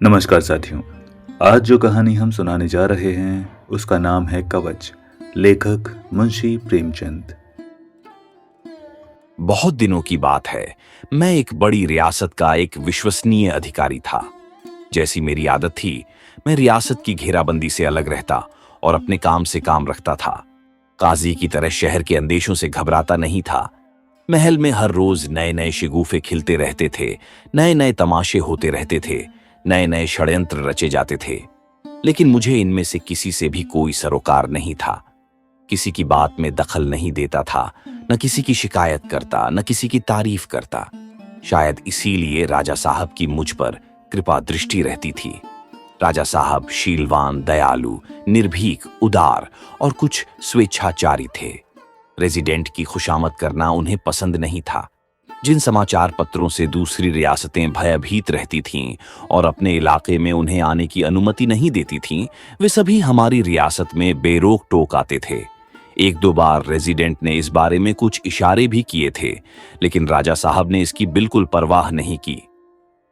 नमस्कार साथियों। आज जो कहानी हम सुनाने जा रहे हैं उसका नाम है कवच। लेखक मुंशी प्रेमचंद। बहुत दिनों की बात है। मैं एक बड़ी रियासत का एक विश्वसनीय अधिकारी था। जैसी मेरी आदत थी, मैं रियासत की घेराबंदी से अलग रहता और अपने काम से काम रखता था। काजी की तरह शहर के अंदेशों से घबराता नहीं था। महल में हर रोज नए नए शिगूफे खिलते रहते थे, नए नए तमाशे होते रहते थे, नए नए षड्यंत्र रचे जाते थे। लेकिन मुझे इनमें से किसी से भी कोई सरोकार नहीं था। किसी की बात में दखल नहीं देता था, न किसी की शिकायत करता, न किसी की तारीफ करता। शायद इसीलिए राजा साहब की मुझ पर कृपा दृष्टि रहती थी। राजा साहब शीलवान, दयालु, निर्भीक, उदार और कुछ स्वेच्छाचारी थे। रेजिडेंट की खुशामद करना उन्हें पसंद नहीं था। जिन समाचार पत्रों से दूसरी रियासतें भयभीत रहती थीं और अपने इलाके में उन्हें आने की अनुमति नहीं देती थीं, वे सभी हमारी रियासत में बेरोक टोक आते थे। एक दो बार रेजिडेंट ने इस बारे में कुछ इशारे भी किए थे, लेकिन राजा साहब ने इसकी बिल्कुल परवाह नहीं की।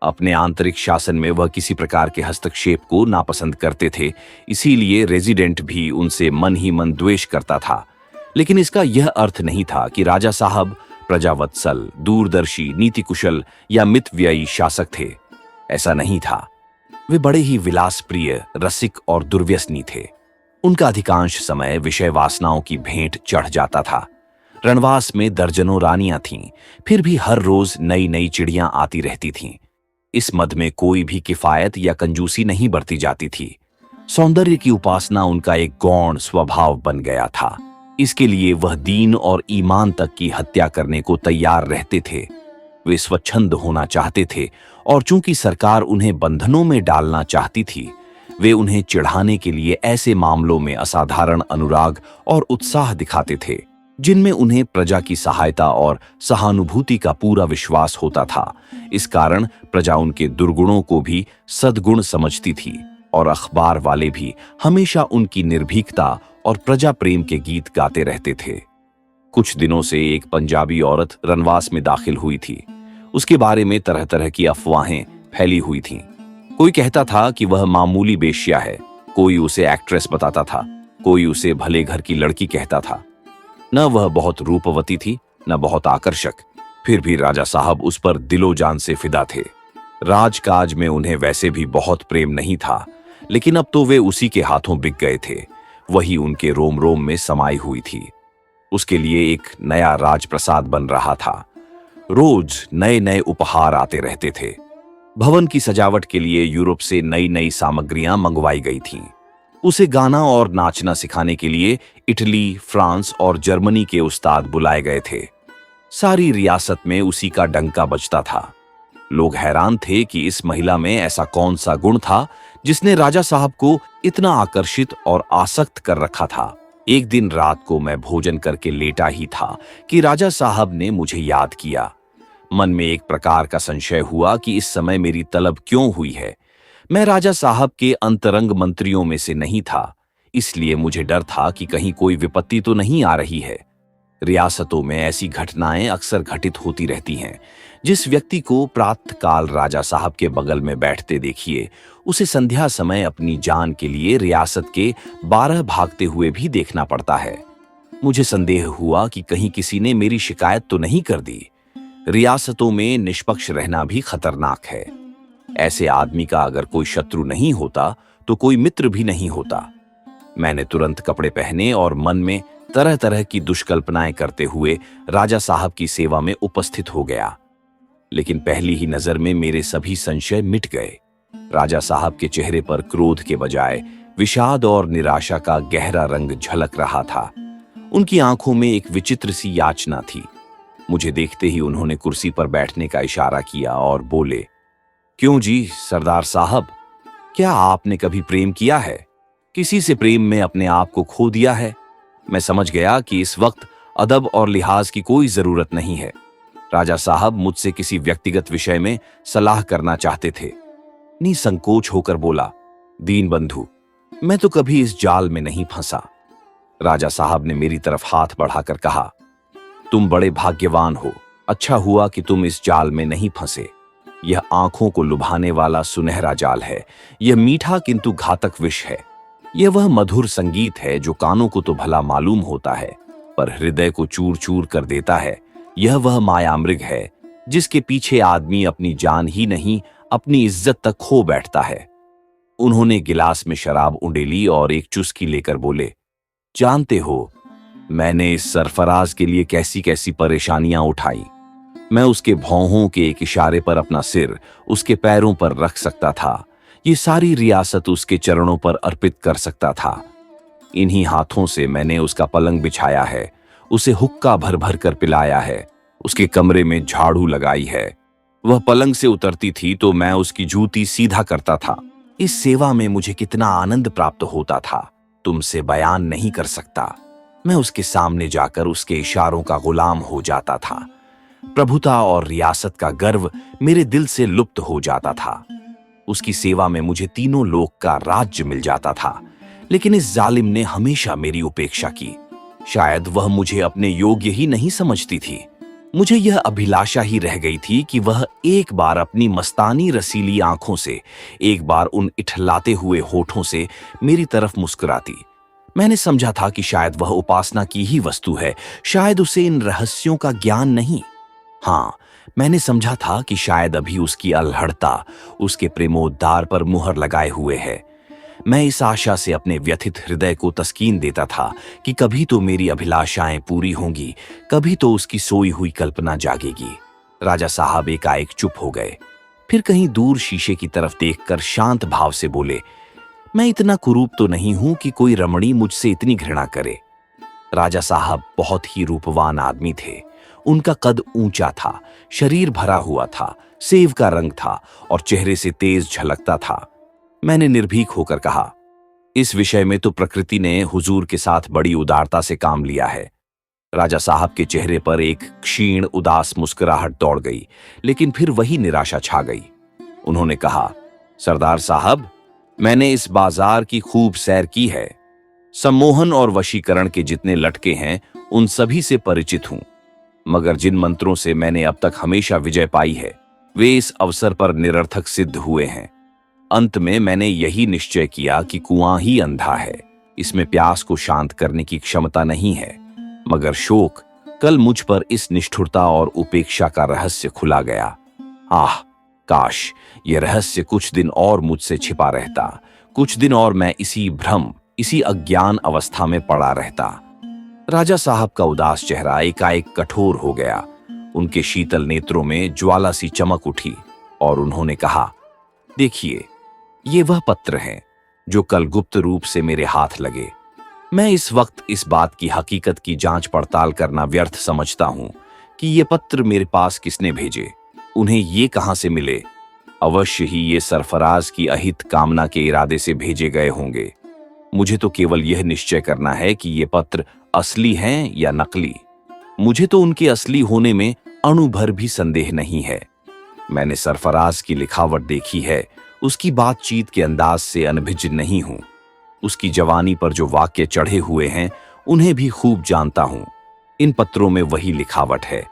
अपने आंतरिक शासन में वह किसी प्रकार के हस्तक्षेप को नापसंद करते थे, इसीलिए रेजिडेंट भी उनसे मन ही मन द्वेष करता था। लेकिन इसका यह अर्थ नहीं था कि राजा साहब प्रजावत्सल, दूरदर्शी, नीति कुशल या मितव्ययी शासक थे। ऐसा नहीं था। वे बड़े ही विलासप्रिय, रसिक और दुर्व्यसनी थे। उनका अधिकांश समय विषय वासनाओं की भेंट चढ़ जाता था। रणवास में दर्जनों रानियां थीं, फिर भी हर रोज नई नई चिड़ियां आती रहती थीं। इस मद में कोई भी किफायत या कंजूसी नहीं बरती जाती थी। सौंदर्य की उपासना उनका एक गौण स्वभाव बन गया था। इसके लिए वह दीन और ईमान तक की हत्या करने को तैयार रहते थे। वे स्वच्छंद होना चाहते थे और चूंकि सरकार उन्हें बंधनों में डालना चाहती थी, वे उन्हें चिढ़ाने के लिए ऐसे मामलों में असाधारण अनुराग और उत्साह दिखाते थे जिनमें उन्हें प्रजा की सहायता और सहानुभूति का पूरा विश्वास होता था। इस कारण प्रजा उनके दुर्गुणों को भी सद्गुण समझती थी और अखबार वाले भी हमेशा उनकी निर्भीकता और प्रजा प्रेम के गीत गाते रहते थे। कुछ दिनों से एक पंजाबी औरत रनवास में दाखिल हुई थी। उसके बारे में तरह तरह की अफवाहें फैली हुई थीं। कोई कहता था कि वह मामूली बेश्या है, कोई उसे एक्ट्रेस बताता था, कोई उसे भले घर की लड़की कहता था। न वह बहुत रूपवती थी, न बहुत आकर्षक, फिर भी राजा साहब उस पर दिलो जान से फिदा थे। राजकाज में उन्हें वैसे भी बहुत प्रेम नहीं था, लेकिन अब तो वे उसी के हाथों बिक गए थे। वही उनके रोम रोम में समाई हुई थी। उसके लिए एक नया राजप्रसाद बन रहा था। रोज नए नए उपहार आते रहते थे। भवन की सजावट के लिए यूरोप से नई नई सामग्रियां मंगवाई गई थीं। उसे गाना और नाचना सिखाने के लिए इटली, फ्रांस और जर्मनी के उस्ताद बुलाए गए थे। सारी रियासत में उसी का डंका बजता था। लोग हैरान थे कि इस महिला में ऐसा कौन सा गुण था जिसने राजा साहब को इतना आकर्षित और आसक्त कर रखा था। एक दिन रात को मैं भोजन करके लेटा ही था कि राजा साहब ने मुझे याद किया। मन में एक प्रकार का संशय हुआ कि इस समय मेरी तलब क्यों हुई है। मैं राजा साहब के अंतरंग मंत्रियों में से नहीं था, इसलिए मुझे डर था कि कहीं कोई विपत्ति तो नहीं आ रही है। रियासतों में ऐसी घटनाएं अक्सर घटित होती रहती हैं। जिस व्यक्ति को प्रातःकाल राजा साहब के बगल में बैठते देखिए, उसे संध्या समय अपनी जान के लिए रियासत के 12 भागते हुए भी देखना पड़ता है। मुझे संदेह हुआ कि कहीं किसी ने मेरी शिकायत तो नहीं कर दी। रियासतों में निष्पक्ष रहना भी खतरनाक है। ऐसे आदमी का अगर कोई शत्रु नहीं होता तो कोई मित्र भी नहीं होता। मैंने तुरंत कपड़े पहने और मन में तरह तरह की दुष्कल्पनाएं करते हुए राजा साहब की सेवा में उपस्थित हो गया। लेकिन पहली ही नजर में मेरे सभी संशय मिट गए। राजा साहब के चेहरे पर क्रोध के बजाय विषाद और निराशा का गहरा रंग झलक रहा था। उनकी आंखों में एक विचित्र सी याचना थी। मुझे देखते ही उन्होंने कुर्सी पर बैठने का इशारा किया और बोले, क्यों जी सरदार साहब, क्या आपने कभी प्रेम किया है? किसी से प्रेम में अपने आप को खो दिया है? मैं समझ गया कि इस वक्त अदब और लिहाज की कोई जरूरत नहीं है। राजा साहब मुझसे किसी व्यक्तिगत विषय में सलाह करना चाहते थे। निसंकोच होकर बोला, दीन बंधु, मैं तो कभी इस जाल में नहीं फंसा। राजा साहब ने मेरी तरफ हाथ बढ़ाकर कहा, तुम बड़े भाग्यवान हो। अच्छा हुआ कि तुम इस जाल में नहीं फंसे। यह आंखों को लुभाने वाला सुनहरा जाल है। यह मीठा किंतु घातक विष है। यह वह मधुर संगीत है जो कानों को तो भला मालूम होता है, पर हृदय को चूर चूर कर देता है। यह वह मायामृग है जिसके पीछे आदमी अपनी जान ही नहीं, अपनी इज्जत तक खो बैठता है। उन्होंने गिलास में शराब उंडेली और एक चुस्की लेकर बोले, जानते हो, मैंने इस सरफराज के लिए कैसी कैसी परेशानियां उठाई। मैं उसके भौहों के एक इशारे पर अपना सिर उसके पैरों पर रख सकता था। ये सारी रियासत उसके चरणों पर अर्पित कर सकता था। इन्हीं हाथों से मैंने उसका पलंग बिछाया है, उसे हुक्का भर भर कर पिलाया है, उसके कमरे में झाड़ू लगाई है। वह पलंग से उतरती थी तो मैं उसकी जूती सीधा करता था। इस सेवा में मुझे कितना आनंद प्राप्त होता था, तुमसे बयान नहीं कर सकता। मैं उसके सामने जाकर उसके इशारों का गुलाम हो जाता था। प्रभुता और रियासत का गर्व मेरे दिल से लुप्त हो जाता था। उसकी सेवा में मुझे तीनों लोक का राज्य मिल जाता था। लेकिन इस जालिम ने हमेशा मेरी उपेक्षा की। शायद वह मुझे अपने योग्य ही नहीं समझती थी। मुझे यह अभिलाषा ही रह गई थी कि वह एक बार अपनी मस्तानी रसीली आंखों से, एक बार उन इठलाते हुए होठों से मेरी तरफ मुस्कुराती। मैंने समझा था कि शायद वह उपासना की ही वस्तु है, शायद उसे इन रहस्यों का ज्ञान नहीं। हाँ, मैंने समझा था कि शायद अभी उसकी अल्हड़ता उसके प्रेमोद्धार पर मुहर लगाए हुए है। मैं इस आशा से अपने व्यथित हृदय को तस्कीन देता था कि कभी तो मेरी अभिलाषाएं पूरी होंगी, कभी तो उसकी सोई हुई कल्पना जागेगी। राजा साहब एकाएक चुप हो गए। फिर कहीं दूर शीशे की तरफ देखकर शांत भाव से बोले, मैं इतना कुरूप तो नहीं हूं कि कोई रमणी मुझसे इतनी घृणा करे। राजा साहब बहुत ही रूपवान आदमी थे। उनका कद ऊंचा था, शरीर भरा हुआ था, सेव का रंग था और चेहरे से तेज झलकता था। मैंने निर्भीक होकर कहा, इस विषय में तो प्रकृति ने हुजूर के साथ बड़ी उदारता से काम लिया है। राजा साहब के चेहरे पर एक क्षीण उदास मुस्कुराहट दौड़ गई, लेकिन फिर वही निराशा छा गई। उन्होंने कहा, सरदार साहब, मैंने इस बाजार की खूब सैर की है। सम्मोहन और वशीकरण के जितने लटके हैं उन सभी से परिचित हूं, मगर जिन मंत्रों से मैंने अब तक हमेशा विजय पाई है वे इस अवसर पर निरर्थक सिद्ध हुए हैं। अंत में मैंने यही निश्चय किया कि कुआं ही अंधा है, इसमें प्यास को शांत करने की क्षमता नहीं है। मगर शोक, कल मुझ पर इस निष्ठुरता और उपेक्षा का रहस्य खुला गया। आह, काश ये रहस्य कुछ दिन और मुझसे छिपा रहता, कुछ दिन और मैं इसी भ्रम, इसी अज्ञान अवस्था में पड़ा रहता। राजा साहब का उदास चेहरा एकाएक कठोर हो गया। उनके शीतल नेत्रों में ज्वाला सी चमक उठी और उन्होंने कहा, देखिए, ये वह पत्र हैं जो कल गुप्त रूप से मेरे हाथ लगे। मैं इस वक्त इस बात की हकीकत की जांच पड़ताल करना व्यर्थ समझता हूं कि ये पत्र मेरे पास किसने भेजे, उन्हें ये कहां से मिले। अवश्य ही ये सरफराज की अहित कामना के इरादे से भेजे गए होंगे। मुझे तो केवल यह निश्चय करना है कि ये पत्र असली हैं या नकली। मुझे तो उनके असली होने में अणु भर भी संदेह नहीं है। मैंने सरफराज की लिखावट देखी है, उसकी बातचीत के अंदाज से अनभिज्ञ नहीं हूं। उसकी जवानी पर जो वाक्य चढ़े हुए हैं उन्हें भी खूब जानता हूं। इन पत्रों में वही लिखावट है।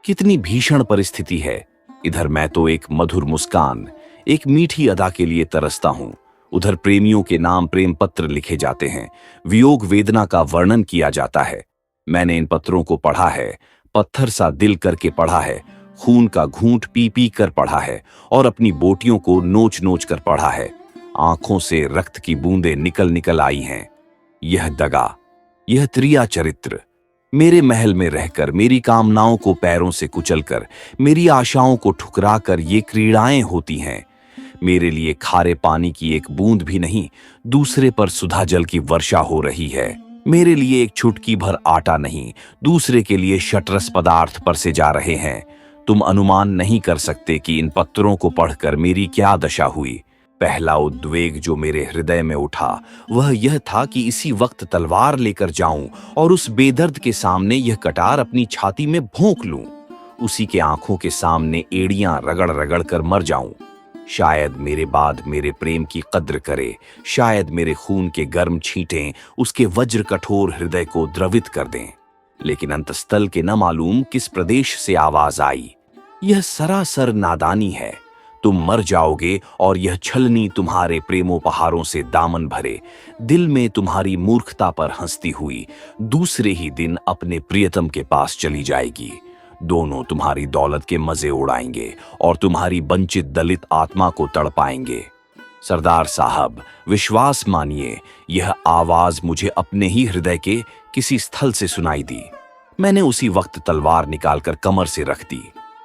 कितनी भीषण परिस्थिति है। इधर मैं तो एक मधुर मुस्कान, एक मीठी अदा के लिए तरसता हूं, उधर प्रेमियों के नाम प्रेम पत्र लिखे जाते हैं, वियोग वेदना का वर्णन किया जाता है। मैंने इन पत्रों को पढ़ा है, पत्थर सा दिल करके पढ़ा है, खून का घूंट पी पी कर पढ़ा है और अपनी बोटियों को नोच नोच कर पढ़ा है। आंखों से रक्त की बूंदें निकल निकल आई हैं। यह दगा, यह त्रिया चरित्र, मेरे महल में रहकर मेरी कामनाओं को पैरों से कुचलकर, मेरी आशाओं को ठुकराकर ये क्रीड़ाएं होती हैं। मेरे लिए खारे पानी की एक बूंद भी नहीं, दूसरे पर सुधा जल की वर्षा हो रही है। मेरे लिए एक चुटकी भर आटा नहीं, दूसरे के लिए शटरस पदार्थ पर से जा रहे हैं। तुम अनुमान नहीं कर सकते कि इन पत्रों को पढ़कर मेरी क्या दशा हुई। पहला उद्वेग जो मेरे हृदय में उठा वह यह था कि इसी वक्त तलवार लेकर जाऊं और उस बेदर्द के सामने यह कटार अपनी छाती में भोंक लूं, उसी के आंखों के सामने एड़ियां रगड़ रगड़ कर मर जाऊं। शायद मेरे बाद मेरे प्रेम की कद्र करे, शायद मेरे खून के गर्म छींटें उसके वज्र कठोर हृदय को द्रवित कर दें। लेकिन अंतस्तल के न मालूम किस प्रदेश से आवाज आई, यह सरासर नादानी है। तुम मर जाओगे और यह छलनी तुम्हारे प्रेमोपहारों से दामन भरे, दिल में तुम्हारी मूर्खता पर हंसती हुई दूसरे ही दिन अपने प्रियतम के पास चली जाएगी। दोनों तुम्हारी दौलत के मजे उड़ाएंगे और तुम्हारी वंचित दलित आत्मा को तड़पाएंगे। सरदार साहब, विश्वास मानिए, यह आवाज मुझे अपने ही हृदय के किसी स्थल से सुनाई दी। मैंने उसी वक्त तलवार निकालकर कमर से रख दी।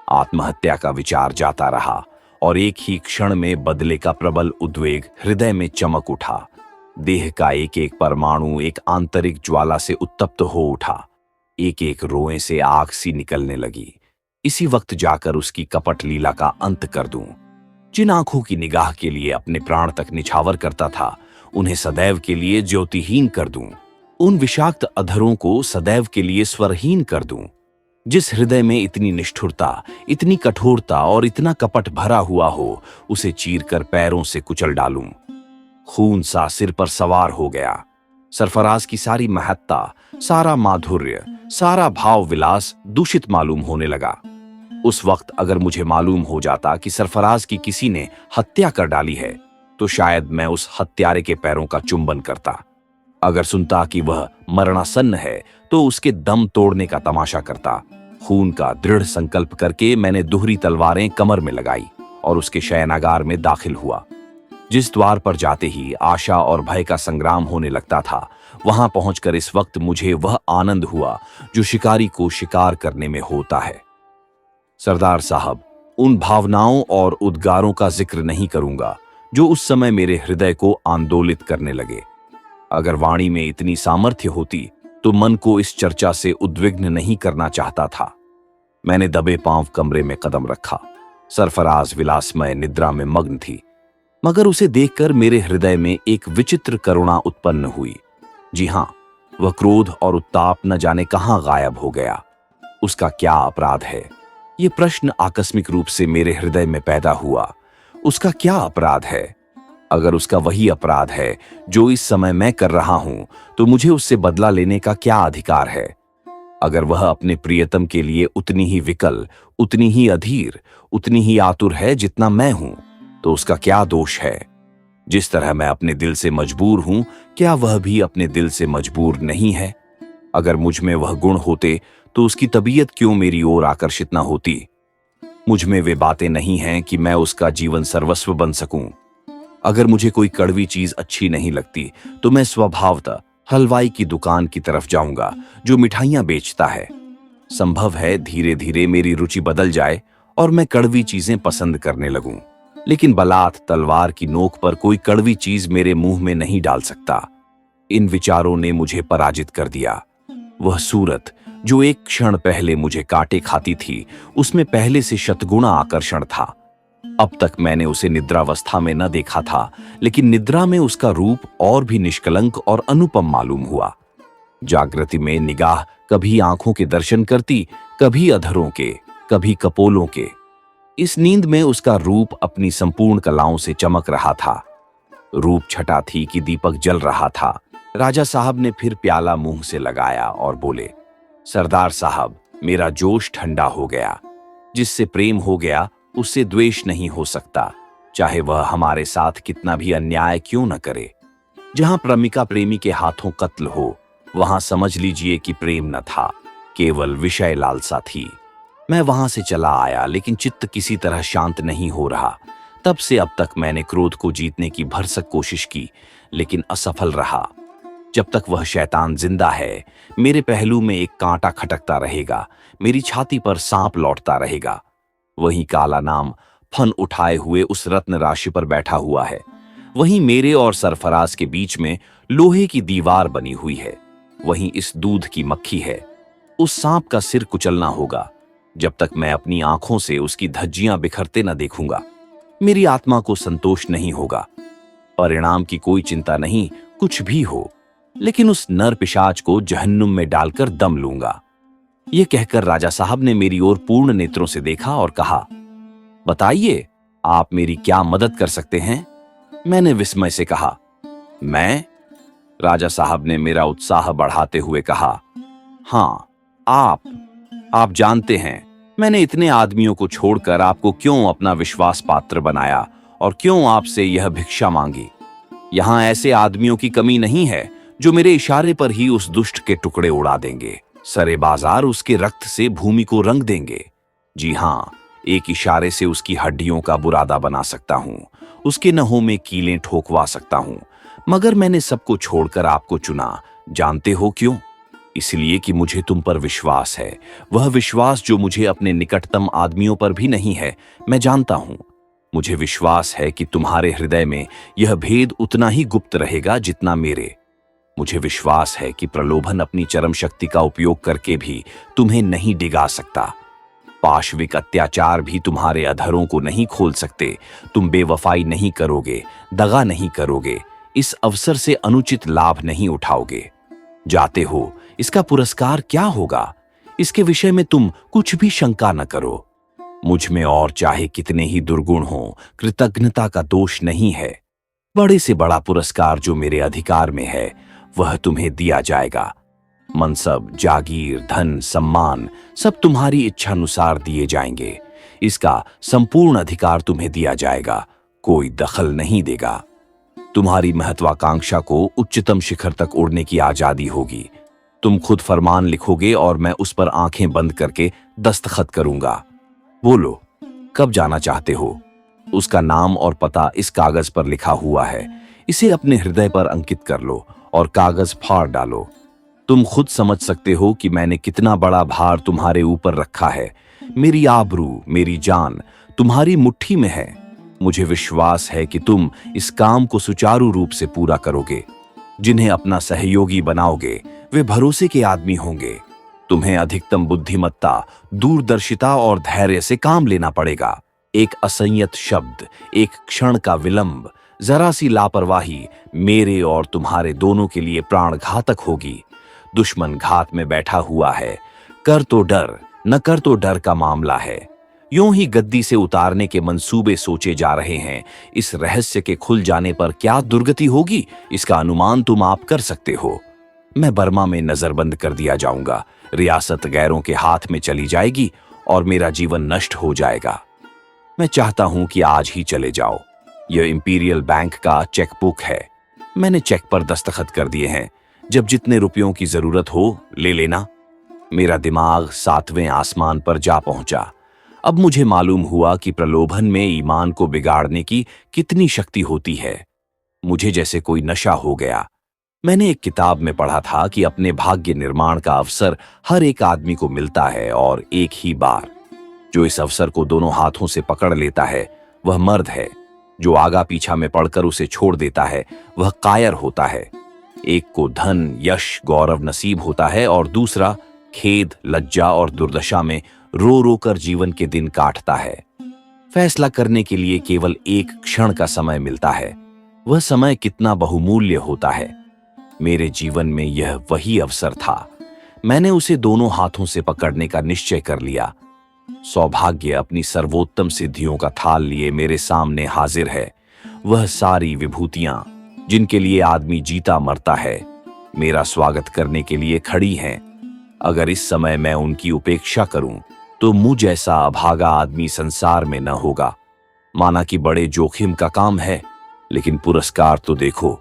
आत्महत्या का विचार जाता रहा और एक ही क्षण में बदले का प्रबल उद्वेग हृदय में चमक उठा। देह का एक एक परमाणु एक आंतरिक ज्वाला से उत्तप्त हो उठा। एक एक रोए से आग सी निकलने लगी। इसी वक्त जाकर उसकी कपट लीला का अंत कर दूं। जिन आंखों की निगाह के लिए अपने प्राण तक निछावर करता था, उन्हें सदैव के लिए ज्योतिहीन कर दूं। उन विषाक्त अधरों को सदैव के लिए स्वरहीन कर दूं। जिस हृदय में इतनी निष्ठुरता, इतनी कठोरता और इतना कपट भरा हुआ हो, उसे चीरकर पैरों से कुचल डालूं। खून सा सिर पर सवार हो गया। सरफराज की सारी महत्ता, सारा माधुर्य, सारा भाव विलास दूषित मालूम होने लगा। उस वक्त अगर मुझे मालूम हो जाता कि सरफराज की किसी ने हत्या कर डाली है, तो शायद मैं उस हत्यारे के पैरों का चुंबन करता। अगर सुनता कि वह मरणासन्न है, तो उसके दम तोड़ने का तमाशा करता। खून का दृढ़ संकल्प करके मैंने दोहरी तलवारें कमर में लगाई और उसके शयनागार में दाखिल हुआ। जिस द्वार पर जाते ही आशा और भय का संग्राम होने लगता था, वहां पहुंचकर इस वक्त मुझे वह आनंद हुआ जो शिकारी को शिकार करने में होता है। सरदार साहब, उन भावनाओं और उद्गारों का जिक्र नहीं करूंगा जो उस समय मेरे हृदय को आंदोलित करने लगे। अगर वाणी में इतनी सामर्थ्य होती तो मन को इस चर्चा से उद्विग्न नहीं करना चाहता था। मैंने दबे पांव कमरे में कदम रखा। सरफराज विलासमय निद्रा में मग्न थी, मगर उसे देखकर मेरे हृदय में एक विचित्र करुणा उत्पन्न हुई। जी हां, वह क्रोध और उत्ताप न जाने कहां गायब हो गया। उसका क्या अपराध है? ये प्रश्न आकस्मिक रूप से मेरे हृदय में पैदा हुआ। उसका क्या अपराध है? अगर उसका वही अपराध है जो इस समय मैं कर रहा हूं, तो मुझे उससे बदला लेने का क्या अधिकार है? अगर वह अपने प्रियतम के लिए उतनी ही विकल, उतनी ही अधीर, उतनी ही आतुर है जितना मैं हूं, तो उसका क्या दोष है? जिस तरह मैं अपने दिल से मजबूर हूं, क्या वह भी अपने दिल से मजबूर नहीं है? अगर मुझ में वह गुण होते, तो उसकी तबीयत क्यों मेरी ओर आकर्षित न होती? मुझ में वे बातें नहीं हैं कि मैं उसका जीवन सर्वस्व बन सकूं। अगर मुझे कोई कड़वी चीज अच्छी नहीं लगती, तो मैं स्वभावतः हलवाई की दुकान की तरफ जाऊंगा जो मिठाइयां बेचता है। संभव है धीरे धीरे मेरी रुचि बदल जाए और मैं कड़वी चीजें पसंद करने लगूं। लेकिन बलात् तलवार की नोक पर कोई कड़वी चीज मेरे मुंह में नहीं डाल सकता। इन विचारों ने मुझे पराजित कर दिया। वह सूरत जो एक क्षण पहले मुझे काटे खाती थी, उसमें पहले से शतगुणा आकर्षण था। अब तक मैंने उसे निद्रावस्था में न देखा था, लेकिन निद्रा में उसका रूप और भी निष्कलंक और अनुपम मालूम हुआ। जागृति में निगाह कभी आंखों के दर्शन करती, कभी अधरों के, कभी कपोलों के। इस नींद में उसका रूप अपनी संपूर्ण कलाओं से चमक रहा था। रूप छटा थी कि दीपक जल रहा था। राजा साहब ने फिर प्याला मुंह से लगाया और बोले, सरदार साहब, मेरा जोश ठंडा हो गया। जिससे प्रेम हो गया, उससे द्वेष नहीं हो सकता, चाहे वह हमारे साथ कितना भी अन्याय क्यों न करे। जहां प्रेमिका प्रेमी के हाथों कत्ल हो, वहां समझ लीजिए कि प्रेम न था, केवल विषय लालसा थी। मैं वहां से चला आया, लेकिन चित्त किसी तरह शांत नहीं हो रहा। तब से अब तक मैंने क्रोध को जीतने की भरसक कोशिश की, लेकिन असफल रहा। जब तक वह शैतान जिंदा है, मेरे पहलू में एक कांटा खटकता रहेगा, मेरी छाती पर सांप लौटता रहेगा। वही काला नाम फन उठाए हुए उस रत्न राशि पर बैठा हुआ है। वहीं मेरे और सरफराज के बीच में लोहे की दीवार बनी हुई है। वहीं इस दूध की मक्खी है। उस सांप का सिर कुचलना होगा। जब तक मैं अपनी आंखों से उसकी धज्जियां बिखरते न देखूंगा, मेरी आत्मा को संतोष नहीं होगा। परिणाम की कोई चिंता नहीं, कुछ भी हो, लेकिन उस नर पिशाच को जहन्नुम में डालकर दम लूंगा। यह कहकर राजा साहब ने मेरी ओर पूर्ण नेत्रों से देखा और कहा, बताइए, आप मेरी क्या मदद कर सकते हैं? मैंने विस्मय से कहा, मैं? राजा साहब ने मेरा उत्साह बढ़ाते हुए कहा, हां, आप जानते हैं, मैंने इतने आदमियों को छोड़कर आपको क्यों अपना विश्वास पात्र बनाया और क्यों आपसे यह भिक्षा मांगी? यहां ऐसे आदमियों की कमी नहीं है जो मेरे इशारे पर ही उस दुष्ट के टुकड़े उड़ा देंगे, सरे बाजार उसके रक्त से भूमि को रंग देंगे। जी हां, एक इशारे से उसकी हड्डियों का बुरादा बना सकता हूं, उसके नहों में कीलें ठोकवा सकता हूं, मगर मैंने सबको छोड़कर आपको चुना। जानते हो क्यों? इसलिए कि मुझे तुम पर विश्वास है, वह विश्वास जो मुझे अपने निकटतम आदमियों पर भी नहीं है। मैं जानता हूं, मुझे विश्वास है कि तुम्हारे हृदय में यह भेद उतना ही गुप्त रहेगा जितना मेरे। मुझे विश्वास है कि प्रलोभन अपनी चरम शक्ति का उपयोग करके भी तुम्हें नहीं डिगा सकता। पाशविक अत्याचार भी तुम्हारे अधरों को नहीं खोल सकते। तुम बेवफाई नहीं करोगे, दगा नहीं करोगे, इस अवसर से अनुचित लाभ नहीं उठाओगे। जाते हो, इसका पुरस्कार क्या होगा, इसके विषय में तुम कुछ भी शंका न करो। मुझ में और चाहे कितने ही दुर्गुण हो, कृतज्ञता का दोष नहीं है। बड़े से बड़ा पुरस्कार जो मेरे अधिकार में है वह तुम्हें दिया जाएगा। मनसब, जागीर, धन, सम्मान सब तुम्हारी इच्छानुसार दिए जाएंगे। इसका संपूर्ण अधिकार तुम्हें दिया जाएगा, कोई दखल नहीं देगा। तुम्हारी महत्वाकांक्षा को उच्चतम शिखर तक उड़ने की आजादी होगी। तुम खुद फरमान लिखोगे और मैं उस पर आंखें बंद करके दस्तखत करूंगा। बोलो, कब जाना चाहते हो? उसका नाम और पता इस कागज पर लिखा हुआ है। इसे अपने हृदय पर अंकित कर लो और कागज फाड़ डालो। तुम खुद समझ सकते हो कि मैंने कितना बड़ा भार तुम्हारे ऊपर रखा है। मेरी आबरू, मेरी जान तुम्हारी मुट्ठी में है। मुझे विश्वास है कि तुम इस काम को सुचारू रूप से पूरा करोगे। जिन्हें अपना सहयोगी बनाओगे वे भरोसे के आदमी होंगे। तुम्हें अधिकतम बुद्धिमत्ता, दूरदर्शिता और धैर्य से काम लेना पड़ेगा। एक असंयत शब्द, एक क्षण का विलंब, जरा सी लापरवाही मेरे और तुम्हारे दोनों के लिए प्राणघातक होगी। दुश्मन घात में बैठा हुआ है। कर तो डर, न कर तो डर का मामला है। यूं ही गद्दी से उतारने के मंसूबे सोचे जा रहे हैं। इस रहस्य के खुल जाने पर क्या दुर्गति होगी, इसका अनुमान तुम आप कर सकते हो। मैं बर्मा में नजरबंद कर दिया जाऊंगा। रियासत गैरों के हाथ में चली जाएगी और मेरा जीवन नष्ट हो जाएगा। मैं चाहता हूं कि आज ही चले जाओ। यह इंपीरियल बैंक का चेकबुक है। मैंने चेक पर दस्तखत कर दिए हैं। जब जितने रुपयों की जरूरत हो ले लेना। मेरा दिमाग 7वें आसमान पर जा पहुंचा। अब मुझे मालूम हुआ कि प्रलोभन में ईमान को बिगाड़ने की कितनी शक्ति होती है। मुझे जैसे कोई नशा हो गया। मैंने एक किताब में पढ़ा था कि अपने भाग्य निर्माण का अवसर हर एक आदमी को मिलता है और एक ही बार। जो इस अवसर को दोनों हाथों से पकड़ लेता है वह मर्द है। जो आगा पीछा में पड़कर उसे छोड़ देता है वह कायर होता है। एक को धन, यश, गौरव नसीब होता है और दूसरा खेद, लज्जा और दुर्दशा में रो रो कर जीवन के दिन काटता है। फैसला करने के लिए केवल एक क्षण का समय मिलता है। वह समय कितना बहुमूल्य होता है। मेरे जीवन में यह वही अवसर था। मैंने उसे दोनों हाथों से पकड़ने का निश्चय कर लिया। सौभाग्य अपनी सर्वोत्तम सिद्धियों का थाल लिए मेरे सामने हाजिर है। वह सारी विभूतियां जिनके लिए आदमी जीता मरता है मेरा स्वागत करने के लिए खड़ी हैं। अगर इस समय मैं उनकी उपेक्षा करूं तो मुझ जैसा अभागा आदमी संसार में न होगा। माना कि बड़े जोखिम का काम है, लेकिन पुरस्कार तो देखो।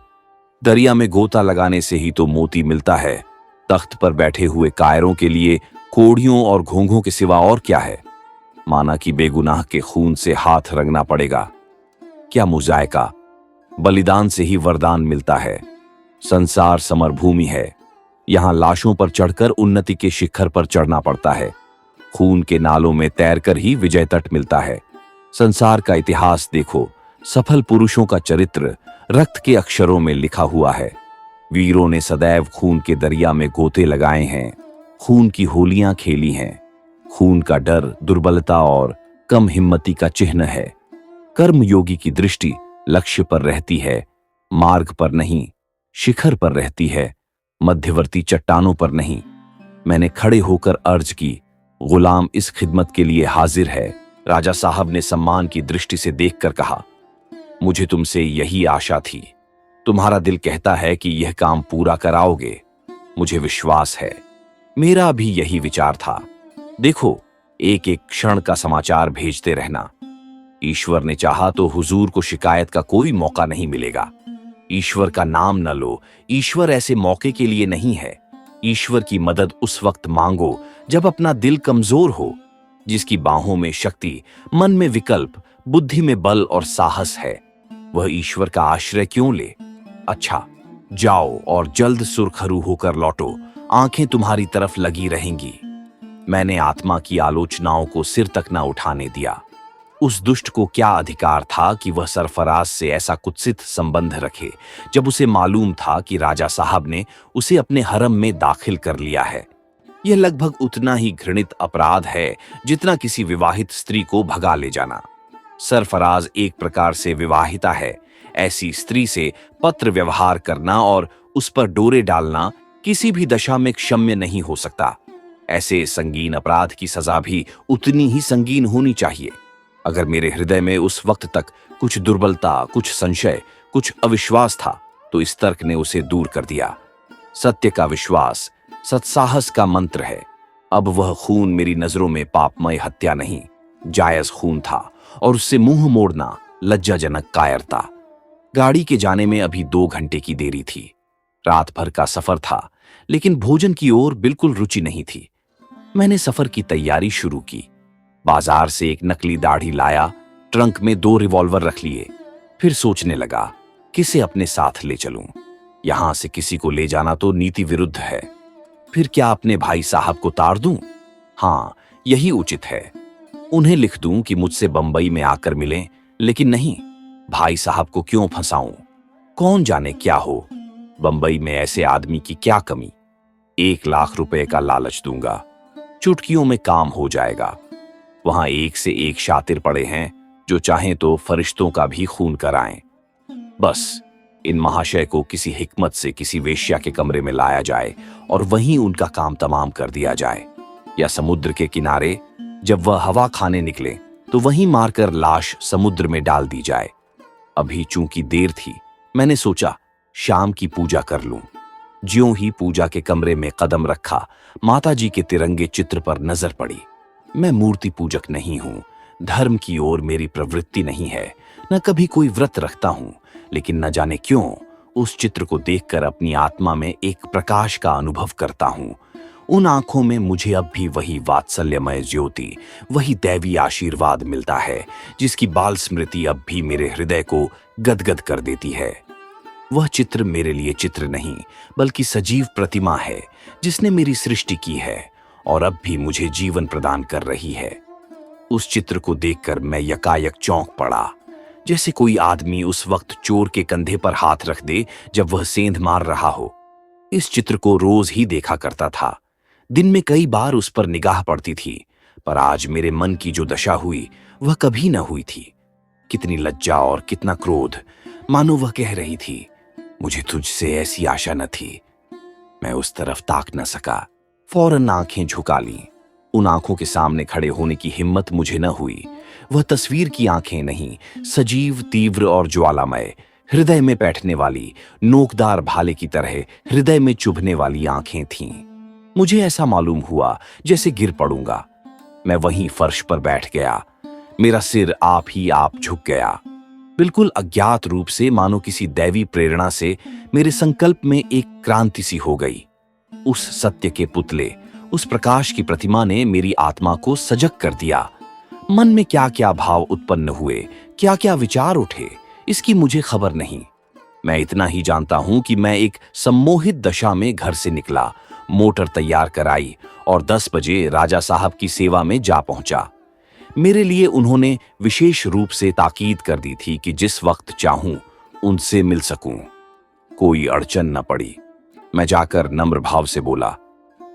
दरिया में गोता लगाने से ही तो मोती मिलता है। तख्त पर बैठे हुए कायरों के लिए कोड़ियों और घोंघों के सिवा और क्या है। माना कि बेगुनाह के खून से हाथ रंगना पड़ेगा। क्या मुजायका, बलिदान से ही वरदान मिलता है। संसार समरभूमि है। यहां लाशों पर चढ़कर उन्नति के शिखर पर चढ़ना पड़ता है। खून के नालों में तैरकर ही विजय तट मिलता है। संसार का इतिहास देखो। सफल पुरुषों का चरित्र रक्त के अक्षरों में लिखा हुआ है। वीरों ने सदैव खून के दरिया में गोते लगाए हैं, खून की होलियां खेली हैं। खून का डर दुर्बलता और कम हिम्मती का चिन्ह है। कर्मयोगी की दृष्टि लक्ष्य पर रहती है, मार्ग पर नहीं, शिखर पर रहती है, मध्यवर्ती चट्टानों पर नहीं। मैंने खड़े होकर अर्ज की, गुलाम इस खिदमत के लिए हाजिर है। राजा साहब ने सम्मान की दृष्टि से देखकर कहा, मुझे तुमसे यही आशा थी। तुम्हारा दिल कहता है कि यह काम पूरा कराओगे। मुझे विश्वास है, मेरा भी यही विचार था। देखो, एक एक क्षण का समाचार भेजते रहना। ईश्वर ने चाहा तो हुजूर को शिकायत का कोई मौका नहीं मिलेगा। ईश्वर का नाम न लो, ईश्वर ऐसे मौके के लिए नहीं है। ईश्वर की मदद उस वक्त मांगो जब अपना दिल कमजोर हो। जिसकी बाहों में शक्ति, मन में विकल्प, बुद्धि में बल और साहस है, वह ईश्वर का आश्रय क्यों ले। अच्छा, जाओ और जल्द सुरखरू होकर लौटो, आंखें तुम्हारी तरफ लगी रहेंगी। मैंने आत्मा की आलोचनाओं को सिर तक न उठाने दिया। उस दुष्ट को क्या अधिकार था कि वह सरफराज से ऐसा कुत्सित संबंध रखे, जब उसे मालूम था कि राजा साहब ने उसे अपने हरम में दाखिल कर लिया है। यह लगभग उतना ही घृणित अपराध है जितना किसी विवाहित स्त्री को भगा ले जाना। सरफराज एक प्रकार से विवाहिता है। ऐसी स्त्री से पत्र व्यवहार करना और उस पर डोरे डालना किसी भी दशा में क्षम्य नहीं हो सकता। ऐसे संगीन अपराध की सजा भी उतनी ही संगीन होनी चाहिए। अगर मेरे हृदय में उस वक्त तक कुछ दुर्बलता, कुछ संशय, कुछ अविश्वास था, तो इस तर्क ने उसे दूर कर दिया। सत्य का विश्वास सत्साहस का मंत्र है। अब वह खून मेरी नजरों में पापमय हत्या नहीं, जायज खून था, और उससे मुंह मोड़ना लज्जाजनक कायरता। गाड़ी के जाने में अभी 2 घंटे की देरी थी। रात भर का सफर था, लेकिन भोजन की ओर बिल्कुल रुचि नहीं थी। मैंने सफर की तैयारी शुरू की। बाजार से एक नकली दाढ़ी लाया, ट्रंक में 2 रिवॉल्वर रख लिए। फिर सोचने लगा, किसे अपने साथ ले चलूं। यहां से किसी को ले जाना तो नीति विरुद्ध है। फिर क्या अपने भाई साहब को तार दूं? हाँ, यही उचित है। उन्हें लिख दूं कि मुझसे बंबई में आकर मिलें, लेकिन नहीं, भाई साहब को क्यों फंसाऊं? कौन जाने क्या हो। बंबई में ऐसे आदमी की क्या कमी। 1 लाख रुपए का लालच दूंगा, चुटकियों में काम हो जाएगा। वहां एक से एक शातिर पड़े हैं, जो चाहें तो फरिश्तों का भी खून कराएं। बस इन महाशय को किसी हिकमत से किसी वेश्या के कमरे में लाया जाए और वहीं उनका काम तमाम कर दिया जाए। या समुद्र के किनारे जब वह हवा खाने निकले तो वहीं मारकर लाश समुद्र में डाल दी जाए। अभी चूंकि देर थी, मैंने सोचा शाम की पूजा कर लूं। ज्यों ही पूजा के कमरे में कदम रखा, माताजी के तिरंगे चित्र पर नजर पड़ी। मैं मूर्ति पूजक नहीं हूं, धर्म की ओर मेरी प्रवृत्ति नहीं है, न कभी कोई व्रत रखता हूं, लेकिन न जाने क्यों उस चित्र को देखकर अपनी आत्मा में एक प्रकाश का अनुभव करता हूं। उन आंखों में मुझे अब भी वही वात्सल्यमय ज्योति, वही दैवी आशीर्वाद मिलता है, जिसकी बाल स्मृति अब भी मेरे हृदय को गदगद कर देती है। वह चित्र मेरे लिए चित्र नहीं, बल्कि सजीव प्रतिमा है, जिसने मेरी सृष्टि की है और अब भी मुझे जीवन प्रदान कर रही है। उस चित्र को देखकर मैं यकायक चौंक पड़ा, जैसे कोई आदमी उस वक्त चोर के कंधे पर हाथ रख दे जब वह सेंध मार रहा हो। इस चित्र को रोज ही देखा करता था, दिन में कई बार उस पर निगाह पड़ती थी, पर आज मेरे मन की जो दशा हुई वह कभी न हुई थी। कितनी लज्जा और कितना क्रोध, मानो वह कह रही थी, मुझे तुझसे ऐसी आशा न थी। मैं उस तरफ ताक न सका, फौरन आंखें झुका लीं। उन आंखों के सामने खड़े होने की हिम्मत मुझे न हुई। वह तस्वीर की आंखें नहीं, सजीव, तीव्र और ज्वालामय, हृदय में बैठने वाली, नोकदार भाले की तरह हृदय में चुभने वाली आंखें थीं। मुझे ऐसा मालूम हुआ जैसे गिर पड़ूंगा। मैं वहीं फर्श पर बैठ गया। मेरा सिर आप ही आप झुक गया। बिल्कुल अज्ञात रूप से, मानो किसी दैवी प्रेरणा से, मेरे संकल्प में एक क्रांति सी हो गई। उस सत्य के पुतले, उस प्रकाश की प्रतिमा ने मेरी आत्मा को सजग कर दिया। मन में क्या क्या भाव उत्पन्न हुए, क्या क्या विचार उठे, इसकी मुझे खबर नहीं। मैं इतना ही जानता हूं कि मैं एक सम्मोहित दशा में घर से निकला, मोटर तैयार कराई और 10 बजे राजा साहब की सेवा में जा पहुंचा। मेरे लिए उन्होंने विशेष रूप से ताकीद कर दी थी कि जिस वक्त चाहूं उनसे मिल सकूं। कोई अड़चन न पड़ी। मैं जाकर नम्र भाव से बोला,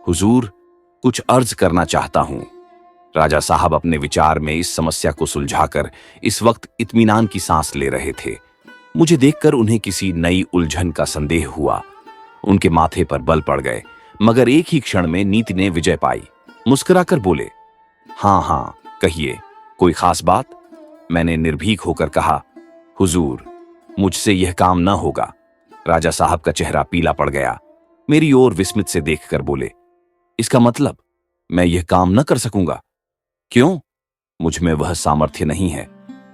हुजूर, कुछ अर्ज करना चाहता हूं। राजा साहब अपने विचार में इस समस्या को सुलझाकर इस वक्त इत्मीनान की सांस ले रहे थे। मुझे देखकर उन्हें किसी नई उलझन का संदेह हुआ। उनके माथे पर बल पड़ गए, मगर एक ही क्षण में नीति ने विजय पाई। मुस्कुराकर बोले, हाँ हाँ कहिए, कोई खास बात? मैंने निर्भीक होकर कहा, हुजूर, मुझसे यह काम न होगा। राजा साहब का चेहरा पीला पड़ गया। मेरी ओर विस्मित से देखकर बोले, इसका मतलब मैं यह काम न कर सकूंगा? क्यों? मुझ में वह सामर्थ्य नहीं है।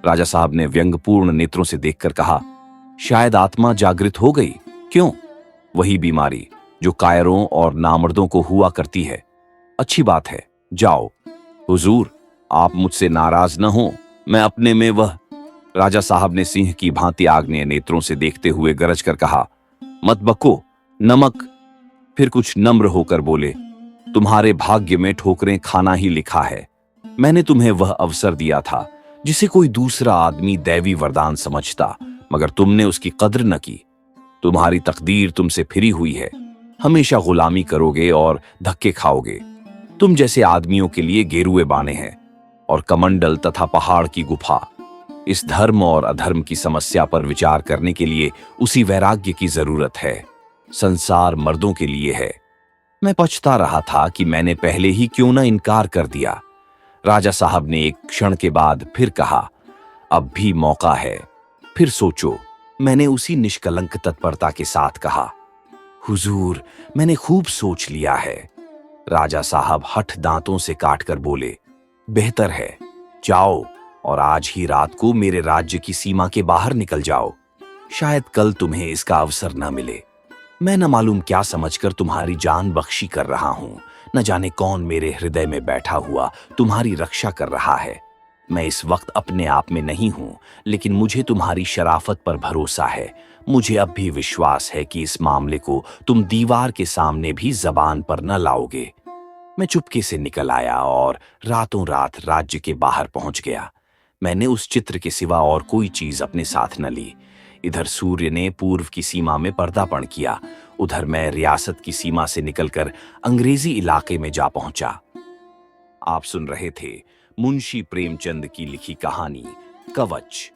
राजा साहब ने व्यंग्यपूर्ण नेत्रों से देखकर कहा, शायद आत्मा जागृत हो गई। क्यों? वही बीमारी जो कायरों और नामर्दों को हुआ करती है। अच्छी बात है, जाओ। हुजूर, आप मुझसे नाराज न हो, मैं अपने में वह। राजा साहब ने सिंह की भांति आग्नेय नेत्रों से देखते हुए गरज कर कहा, मत बको, नमक। फिर कुछ नम्र होकर बोले, तुम्हारे भाग्य में ठोकरें खाना ही लिखा है। मैंने तुम्हें वह अवसर दिया था जिसे कोई दूसरा आदमी दैवी वरदान समझता, मगर तुमने उसकी कद्र न की। तुम्हारी तकदीर तुमसे फिरी हुई है। हमेशा गुलामी करोगे और धक्के खाओगे। तुम जैसे आदमियों के लिए गेरुए बाने हैं और कमंडल तथा पहाड़ की गुफा। इस धर्म और अधर्म की समस्या पर विचार करने के लिए उसी वैराग्य की जरूरत है। संसार मर्दों के लिए है। मैं पछता रहा था कि मैंने पहले ही क्यों न इनकार कर दिया। राजा साहब ने एक क्षण के बाद फिर कहा, अब भी मौका है, फिर सोचो। मैंने उसी निष्कलंक तत्परता के साथ कहा, हुजूर, मैंने खूब सोच लिया है। राजा साहब हठ दांतों से काटकर बोले, बेहतर है, जाओ और आज ही रात को मेरे राज्य की सीमा के बाहर निकल जाओ। शायद कल तुम्हें इसका अवसर न मिले। मैं न मालूम क्या समझकर तुम्हारी जान बख्शी कर रहा हूं। न जाने कौन मेरे हृदय में बैठा हुआ तुम्हारी रक्षा कर रहा है। मैं इस वक्त अपने आप में नहीं हूं, लेकिन मुझे तुम्हारी शराफत पर भरोसा है। मुझे अब भी विश्वास है कि इस मामले को तुम दीवार के सामने भी जबान पर न लाओगे। मैं चुपके से निकल आया और रातों रात राज्य के बाहर पहुंच गया। मैंने उस चित्र के सिवा और कोई चीज अपने साथ न ली। इधर सूर्य ने पूर्व की सीमा में पर्दापण किया, उधर मैं रियासत की सीमा से निकलकर अंग्रेजी इलाके में जा पहुंचा। आप सुन रहे थे मुंशी प्रेमचंद की लिखी कहानी कवच।